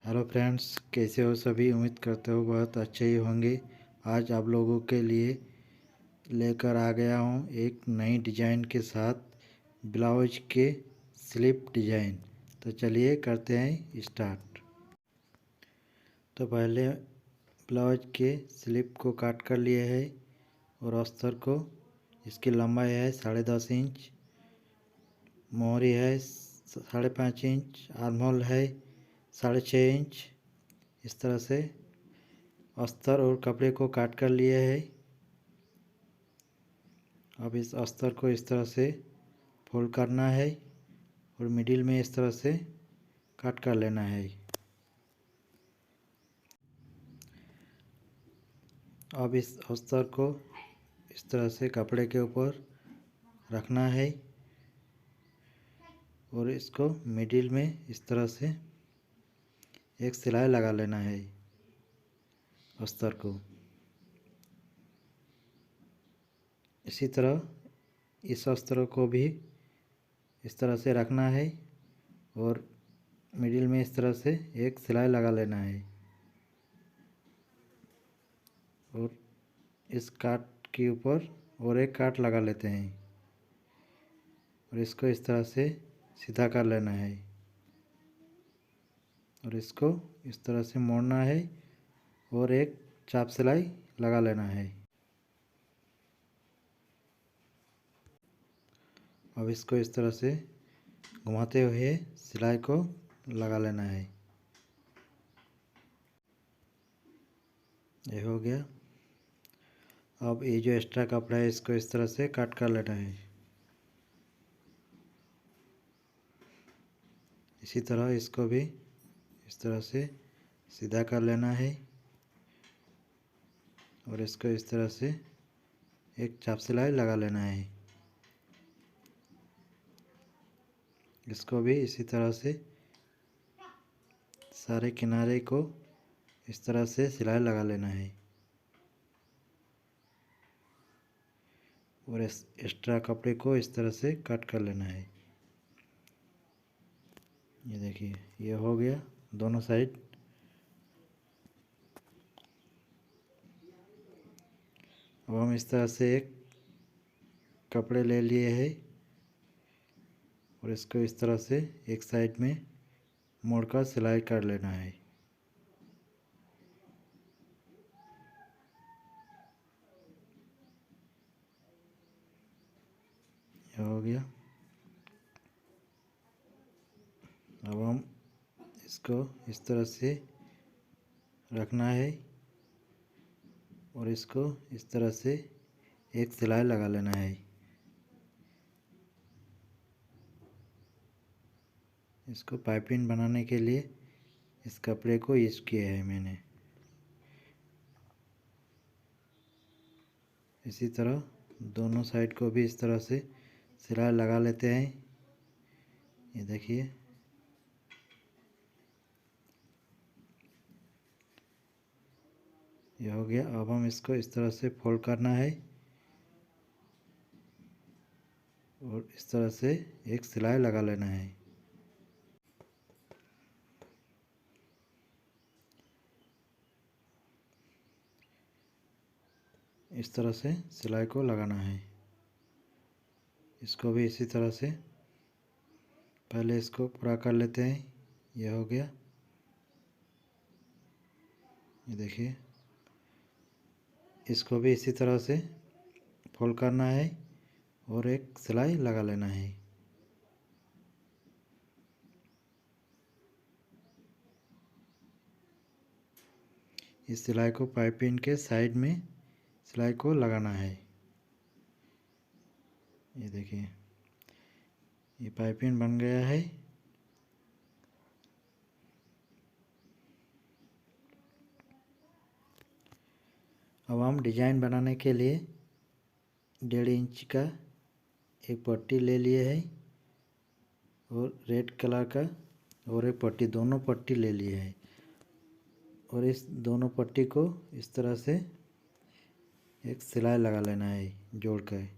Hello friends, कैसे हो सभी। उम्मीद करते हो बहुत अच्छे ही होंगे। आज आप लोगों के लिए लेकर आ गया हूँ एक नई डिज़ाइन के साथ ब्लाउज के स्लिप डिज़ाइन। तो चलिए करते हैं स्टार्ट। तो पहले ब्लाउज के स्लिप को काट कर लिए है और अस्तर को, इसकी लंबाई है 10.5 इंच, मोहरी है 5.5 इंच, आर्म होल है 6.5 इंच। इस तरह से अस्तर और कपड़े को काट कर लिए है। अब इस अस्तर को इस तरह से फोल्ड करना है और मिडिल में इस तरह से कट कर लेना है। अब इस अस्तर को इस तरह से कपड़े के ऊपर रखना है और इसको मिडिल में इस तरह से एक सिलाई लगा लेना है अस्तर को। इसी तरह इस अस्तर को भी इस तरह से रखना है और मिडिल में इस तरह से एक सिलाई लगा लेना है और इस काट के ऊपर और एक काट लगा लेते हैं और इसको इस तरह से सीधा कर लेना है और इसको इस तरह से मोड़ना है और एक चाप सिलाई लगा लेना है। अब इसको इस तरह से घुमाते हुए सिलाई को लगा लेना है। ये हो गया। अब ये जो एक्स्ट्रा कपड़ा है इसको इस तरह से कट कर लेना है। इसी तरह इसको भी इस तरह से सीधा कर लेना है और इसको इस तरह से एक चाप सिलाई लगा लेना है। इसको भी इसी तरह से सारे किनारे को इस तरह से सिलाई लगा लेना है और इस एक्स्ट्रा कपड़े को इस तरह से कट कर लेना है। ये देखिए, ये हो गया दोनों साइड। अब हम इस तरह से एक कपड़े ले लिए हैं और इसको इस तरह से एक साइड में मोड़कर सिलाई कर लेना है। ये हो गया। अब हम इसको इस तरह से रखना है और इसको इस तरह से एक सिलाई लगा लेना है। इसको पाइपिंग बनाने के लिए इस कपड़े को यूज़ किया है मैंने। इसी तरह दोनों साइड को भी इस तरह से सिलाई लगा लेते हैं। ये देखिए, ये हो गया। अब हम इसको इस तरह से फोल्ड करना है और इस तरह से एक सिलाई लगा लेना है। इस तरह से सिलाई को लगाना है। इसको भी इसी तरह से पहले इसको पूरा कर लेते हैं। यह हो गया। ये देखिए, इसको भी इसी तरह से फोल्ड करना है और एक सिलाई लगा लेना है। इस सिलाई को पाइपिंग के साइड में सिलाई को लगाना है। ये देखिए, ये पाइपिंग बन गया है। अब हम डिजाइन बनाने के लिए 1.5 इंच का एक पट्टी ले लिए है और रेड कलर का और एक पट्टी, दोनों पट्टी ले लिए है और इस दोनों पट्टी को इस तरह से एक सिलाई लगा लेना है जोड़ कर।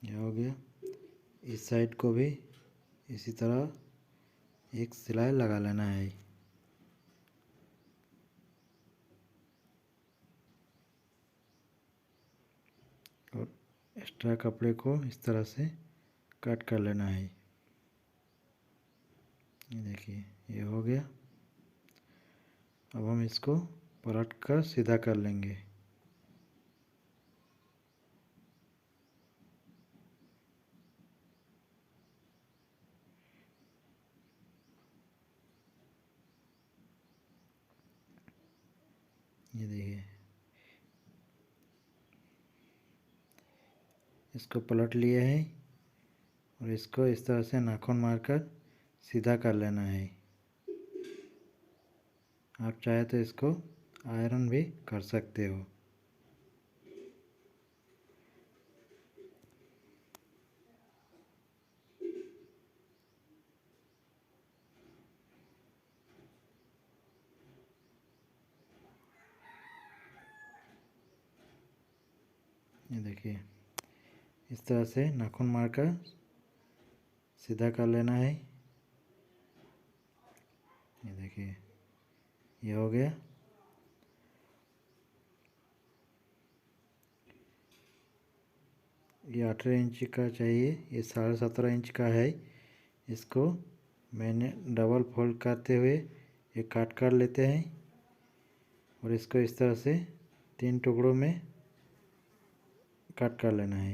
ये हो गया। इस साइड को भी इसी तरह एक सिलाई लगा लेना है। और एक्स्ट्रा कपड़े को इस तरह से कट कर लेना है। ये देखिए, ये हो गया। अब हम इसको पलट कर सीधा कर लेंगे। ये देखिए, इसको पलट लिए है और इसको इस तरह से नाखून मारकर सीधा कर लेना है। आप चाहे तो इसको आयरन भी कर सकते हो। ये देखिए, इस तरह से नाखून मारकर सीधा कर लेना है। ये देखिए, ये हो गया। ये 18 इंच का चाहिए, ये 17.5 इंच का है। इसको मैंने डबल फोल्ड करते हुए ये काट कर लेते हैं और इसको इस तरह से 3 टुकड़ों में कट कर लेना है।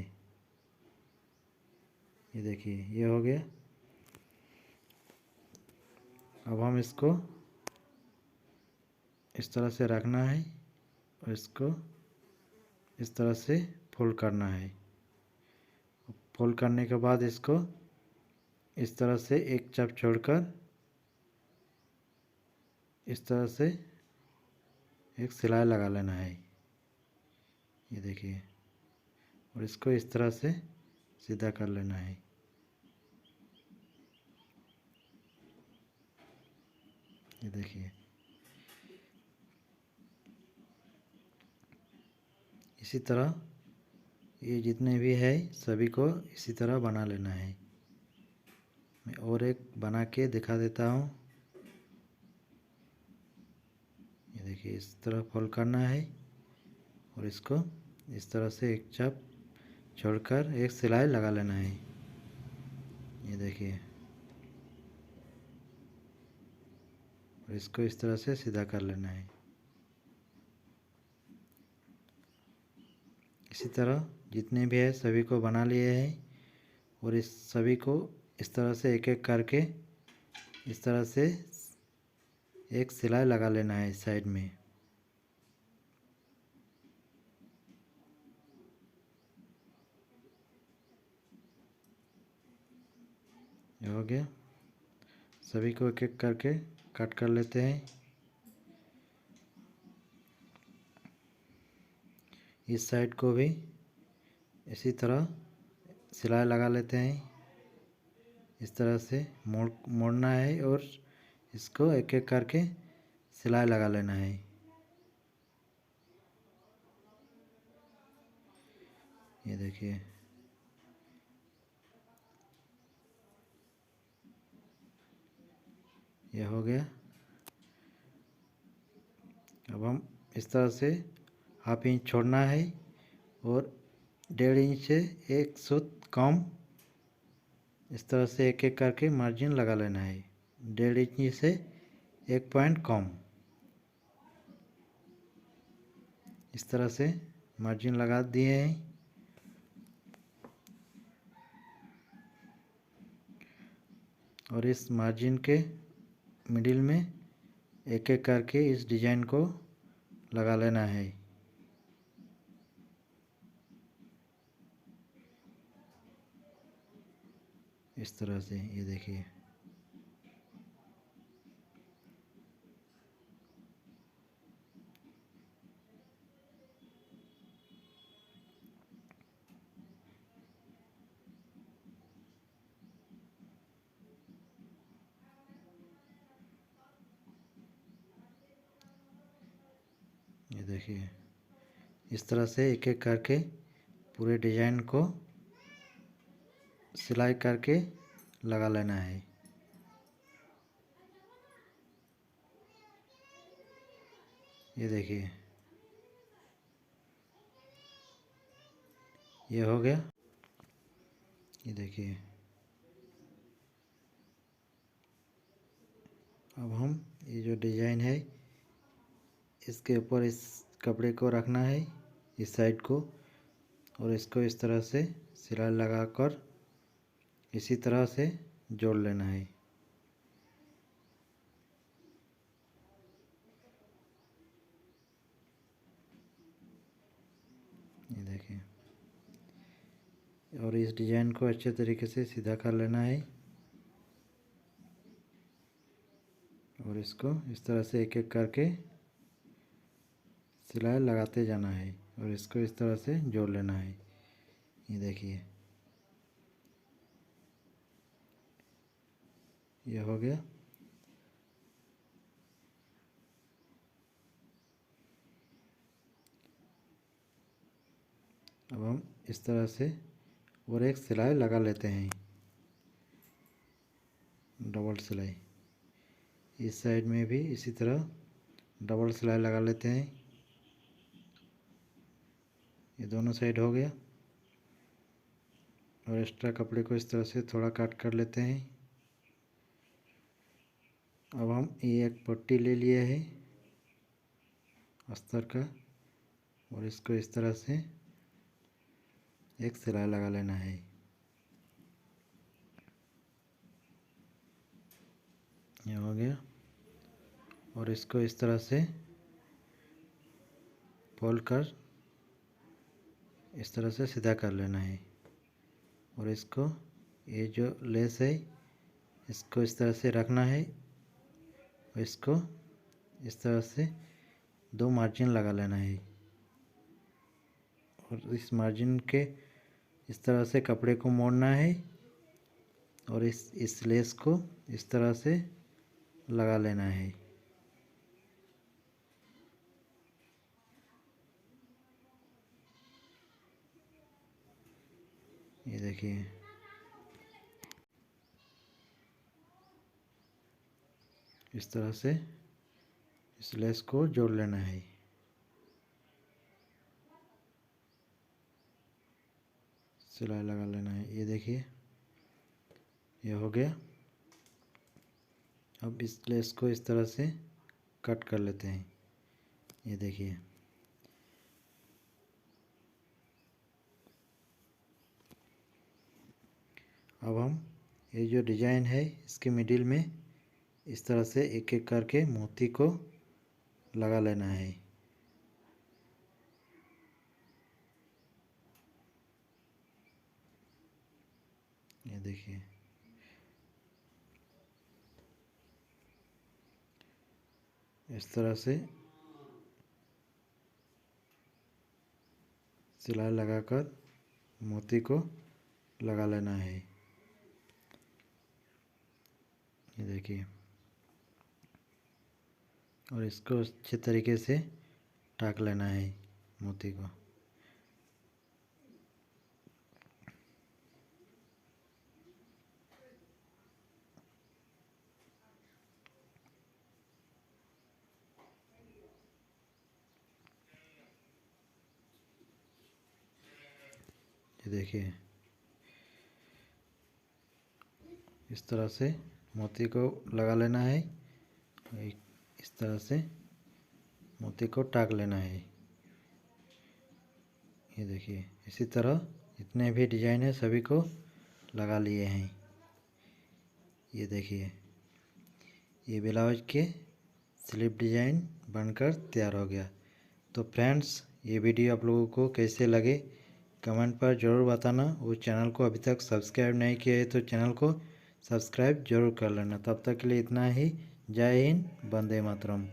ये देखिए, ये हो गया। अब हम इसको इस तरह से रखना है और इसको इस तरह से फोल्ड करना है। फोल्ड करने के बाद इसको इस तरह से एक चाप छोड़कर इस तरह से एक सिलाई लगा लेना है। ये देखिए, और इसको इस तरह से सीधा कर लेना है। ये देखिए, इसी तरह ये जितने भी है सभी को इसी तरह बना लेना है। मैं और एक बना के दिखा देता हूँ। ये देखिए, इस तरह फोल्ड करना है और इसको इस तरह से एक चाप छोड़कर एक सिलाई लगा लेना है। ये देखिए, और इसको इस तरह से सीधा कर लेना है। इसी तरह जितने भी है सभी को बना लिए हैं और इस सभी को इस तरह से एक एक करके इस तरह से एक सिलाई लगा लेना है इस साइड में। ये हो गया। सभी को एक एक करके कट कर लेते हैं। इस साइड को भी इसी तरह सिलाई लगा लेते हैं। इस तरह से मोड़ना है और इसको एक एक करके सिलाई लगा लेना है। ये देखिए, ये हो गया। अब हम इस तरह से हाफ इंच छोड़ना है और 1.5 इंच से एक सूत कम इस तरह से एक एक करके मार्जिन लगा लेना है। 1.5 इंच से 1 पॉइंट कम इस तरह से मार्जिन लगा दिए हैं। और इस मार्जिन के मिडिल में एक एक करके इस डिज़ाइन को लगा लेना है। इस तरह से ये देखिए, ये देखिए, इस तरह से एक एक करके पूरे डिज़ाइन को सिलाई करके लगा लेना है। ये देखिए, ये हो गया। ये देखिए, अब हम ये जो डिज़ाइन है इसके ऊपर इस कपड़े को रखना है, इस साइड को, और इसको इस तरह से सिलाई लगाकर इसी तरह से जोड़ लेना है। ये देखिए, और इस डिज़ाइन को अच्छे तरीके से सीधा कर लेना है और इसको इस तरह से एक एक करके सिलाई लगाते जाना है और इसको इस तरह से जोड़ लेना है। ये देखिए, ये हो गया। अब हम इस तरह से और एक सिलाई लगा लेते हैं, डबल सिलाई। इस साइड में भी इसी तरह डबल सिलाई लगा लेते हैं। ये दोनों साइड हो गया और एक्स्ट्रा कपड़े को इस तरह से थोड़ा काट कर लेते हैं। अब हम ये एक पट्टी ले लिए है अस्तर का और इसको इस तरह से एक सिलाई लगा लेना है। ये हो गया और इसको इस तरह से फोल्ड कर इस तरह से सीधा कर लेना है और इसको ये जो लेस है इसको इस तरह से रखना है और इसको इस तरह से दो मार्जिन लगा लेना है और इस मार्जिन के इस तरह से कपड़े को मोड़ना है और इस लेस को इस तरह से लगा लेना है। ये देखिए, इस तरह से इस लेस को जोड़ लेना है। सिलाई लगा लेना है। ये देखिए, ये हो गया। अब इस लेस को इस तरह से कट कर लेते हैं। ये देखिए, अब हम ये जो डिज़ाइन है इसके मिडिल में इस तरह से एक एक करके मोती को लगा लेना है। ये देखिए, इस तरह से सिलाई लगाकर मोती को लगा लेना है। ये देखिए, और इसको अच्छे तरीके से टाक लेना है मोती को। ये देखिए, इस तरह से मोती को लगा लेना है। इस तरह से मोती को टाक लेना है। ये देखिए, इसी तरह जितने भी डिज़ाइन है सभी को लगा लिए हैं। ये देखिए, ये ब्लाउज के स्लीव डिज़ाइन बनकर तैयार हो गया। तो फ्रेंड्स, ये वीडियो आप लोगों को कैसे लगे कमेंट पर ज़रूर बताना और चैनल को अभी तक सब्सक्राइब नहीं किया है तो चैनल को सब्सक्राइब जरूर कर लेना। तब तक के लिए इतना ही। जय हिंद, वंदे मातरम।